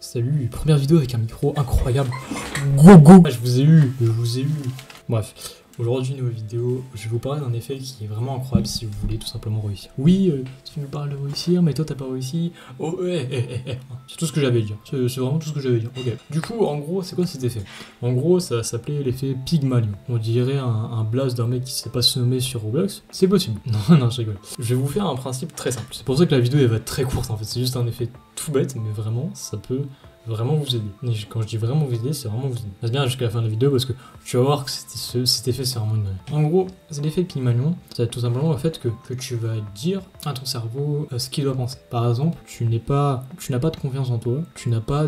Salut, première vidéo avec un micro incroyable. Go go. Je vous ai eu. Bref, aujourd'hui nouvelle vidéo, je vais vous parler d'un effet qui est vraiment incroyable si vous voulez tout simplement réussir. Oui, tu nous parles de réussir, mais toi t'as pas réussi. Oh, c'est tout ce que j'avais à dire. C'est vraiment tout ce que j'avais à dire. Ok. Du coup, en gros, c'est quoi cet effet? En gros, ça s'appelait l'effet Pygmalion. On dirait un blast d'un mec qui sait pas se nommer sur Roblox. C'est possible. Non, je rigole. Je vais vous faire un principe très simple. C'est pour ça que la vidéo elle va être très courte en fait. C'est juste un effet tout bête, mais vraiment, ça peut vraiment vous aider. Et quand je dis vraiment vous aider, c'est vraiment vous aider. Reste bien jusqu'à la fin de la vidéo parce que tu vas voir que cet effet c'est vraiment une dinguerie. En gros, c'est l'effet Pygmalion, c'est tout simplement le fait que tu vas dire à ton cerveau ce qu'il doit penser. Par exemple, tu n'as pas de confiance en toi, tu n'as pas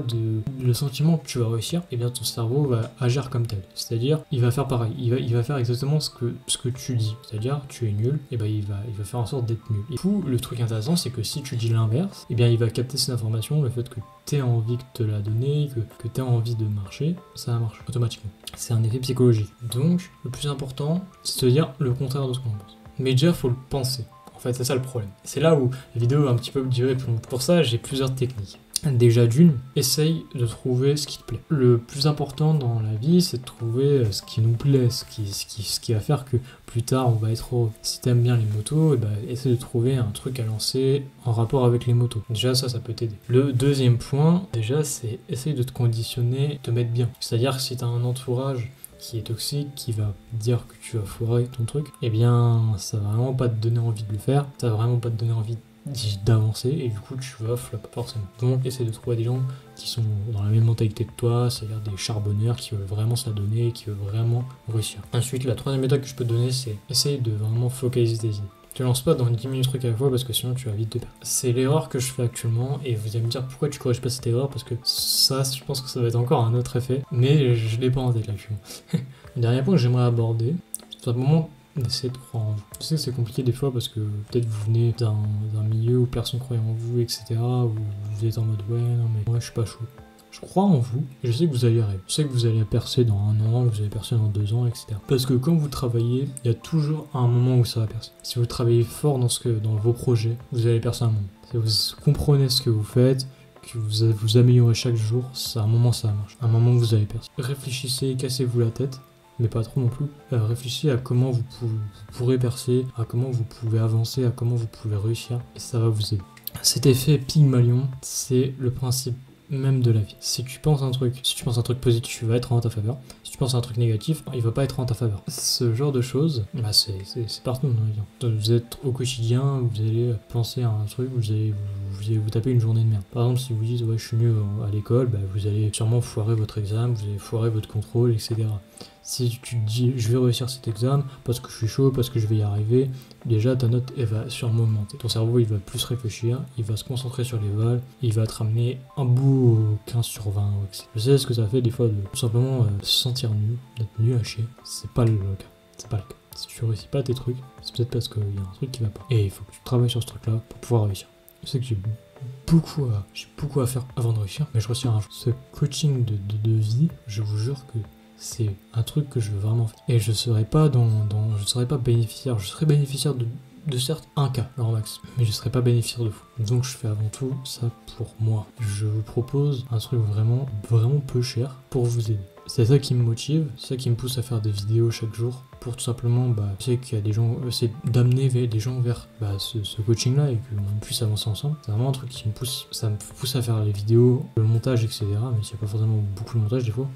le sentiment que tu vas réussir, et bien ton cerveau va agir comme tel. C'est-à-dire, il va faire pareil, il va faire exactement ce que tu dis. C'est-à-dire, tu es nul, et ben il va faire en sorte d'être nul. Et du coup, le truc intéressant, c'est que si tu dis l'inverse, et bien il va capter cette information, le fait que tu aies envie de te la donner, que tu as envie de marcher, ça marche automatiquement. C'est un effet psychologique. Donc, le plus important, c'est de dire le contraire de ce qu'on pense. Mais déjà, il faut le penser. En fait, c'est ça le problème. C'est là où la vidéo va un petit peu durer plus longtemps. Pour ça, j'ai plusieurs techniques. Déjà d'une, essaye de trouver ce qui te plaît. Le plus important dans la vie, c'est de trouver ce qui nous plaît, ce qui va faire que plus tard on va être heureux. Si t'aimes bien les motos, essaye de trouver un truc à lancer en rapport avec les motos. Déjà ça peut t'aider. Le deuxième point, déjà, c'est essaye de te conditionner, te mettre bien. C'est-à-dire que si t'as un entourage qui est toxique, qui va dire que tu vas foirer ton truc, eh bien ça va vraiment pas te donner envie de le faire, ça va vraiment pas te donner envie d'avancer, et du coup tu vas flop forcément. Donc essaie de trouver des gens qui sont dans la même mentalité que toi, c'est-à-dire des charbonneurs qui veulent vraiment se la donner, qui veulent vraiment réussir. Ensuite, la troisième méthode que je peux te donner, c'est essayer de vraiment focaliser tes idées. Tu lances pas dans 10 000 trucs à la fois parce que sinon tu vas vite te perdre. C'est l'erreur que je fais actuellement, et vous allez me dire pourquoi tu corriges pas cette erreur, parce que ça, je pense que ça va être encore un autre effet, mais je l'ai pas en tête là actuellement. Le dernier point que j'aimerais aborder, c'est simplement d'essayer de croire en vous. Je sais que c'est compliqué des fois parce que peut-être vous venez d'un milieu où personne croyait en vous, etc. Où vous êtes en mode ouais, non mais moi je suis pas chaud. Je crois en vous et je sais que vous allez y arriver. Je sais que vous allez percer dans 1 an, vous allez percer dans 2 ans, etc. Parce que quand vous travaillez, il y a toujours un moment où ça va percer. Si vous travaillez fort dans vos projets, vous allez percer un moment. Si vous comprenez ce que vous faites, que vous améliorez chaque jour, à un moment ça marche. À un moment vous allez percer. Réfléchissez, cassez-vous la tête, mais pas trop non plus. Réfléchissez à comment vous pourrez percer, à comment vous pouvez avancer, à comment vous pouvez réussir, et ça va vous aider. Cet effet Pygmalion, c'est le principe même de la vie. Si tu penses un truc positif, il va être en ta faveur. Si tu penses à un truc négatif, il va pas être en ta faveur. Ce genre de choses, c'est partout dans la vie. Vous êtes au quotidien, vous allez penser à un truc, vous allez vous taper une journée de merde. Par exemple, si vous dites ouais je suis nul à l'école, vous allez sûrement foirer votre examen, vous allez foirer votre contrôle, etc. Si tu te dis je vais réussir cet examen parce que je suis chaud, parce que je vais y arriver, déjà ta note elle va sûrement augmenter. Ton cerveau il va plus réfléchir, il va se concentrer sur les vals, il va te ramener un bout 15 sur 20. Je sais ce que ça fait des fois de tout simplement se sentir nul, d'être nul à chier. C'est pas le cas. C'est pas le cas. Si tu réussis pas tes trucs, c'est peut-être parce qu'il y a un truc qui va pas. Et il faut que tu travailles sur ce truc là pour pouvoir réussir. Je sais que j'ai beaucoup à faire avant de réussir, mais je réussirai un jour. Ce coaching de vie, je vous jure que c'est un truc que je veux vraiment faire. Et je serai pas je serai pas bénéficiaire. Je serai bénéficiaire de certes un cas, leur max, mais je serai pas bénéficiaire de fou. Donc je fais avant tout ça pour moi. Je vous propose un truc vraiment peu cher pour vous aider. C'est ça qui me motive, c'est ça qui me pousse à faire des vidéos chaque jour, pour tout simplement, je sais qu'il y a des gens, c'est d'amener des gens vers ce coaching là et qu'on puisse avancer ensemble. C'est vraiment un truc qui me pousse, ça me pousse à faire les vidéos, le montage, etc. Mais s'il n'y a pas forcément beaucoup de montage des fois.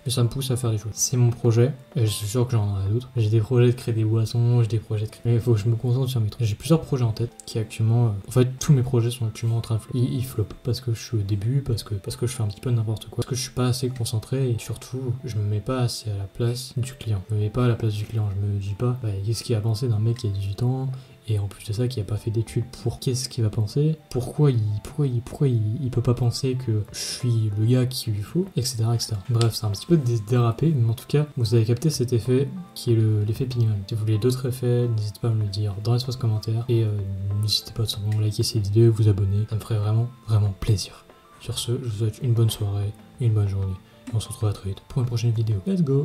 Mais ça me pousse à faire des choses. C'est mon projet, et je suis sûr que j'en aurai d'autres. J'ai des projets de créer des boissons, j'ai des projets de créer... Mais il faut que je me concentre sur mes trucs. J'ai plusieurs projets en tête qui actuellement... En fait, tous mes projets sont actuellement en train de flopper. Ils floppent parce que je suis au début, parce que je fais un petit peu n'importe quoi, parce que je suis pas assez concentré, et surtout, je me mets pas assez à la place du client. Je me mets pas à la place du client, je me dis pas, qu'est-ce qu'il a pensé d'un mec qui a 18 ans et en plus de ça qui a pas fait d'études, pour qu'est-ce qu'il va penser, pourquoi il peut pas penser que je suis le gars qu'il lui faut, etc. Bref, c'est un petit peu dérapé, mais en tout cas vous avez capté cet effet qui est l'effet Pygmalion. Si vous voulez d'autres effets, n'hésitez pas à me le dire dans l'espace commentaire, et n'hésitez pas à simplement liker cette vidéo et vous abonner, ça me ferait vraiment plaisir. Sur ce, je vous souhaite une bonne soirée, une bonne journée, et on se retrouve à très vite pour une prochaine vidéo. Let's go!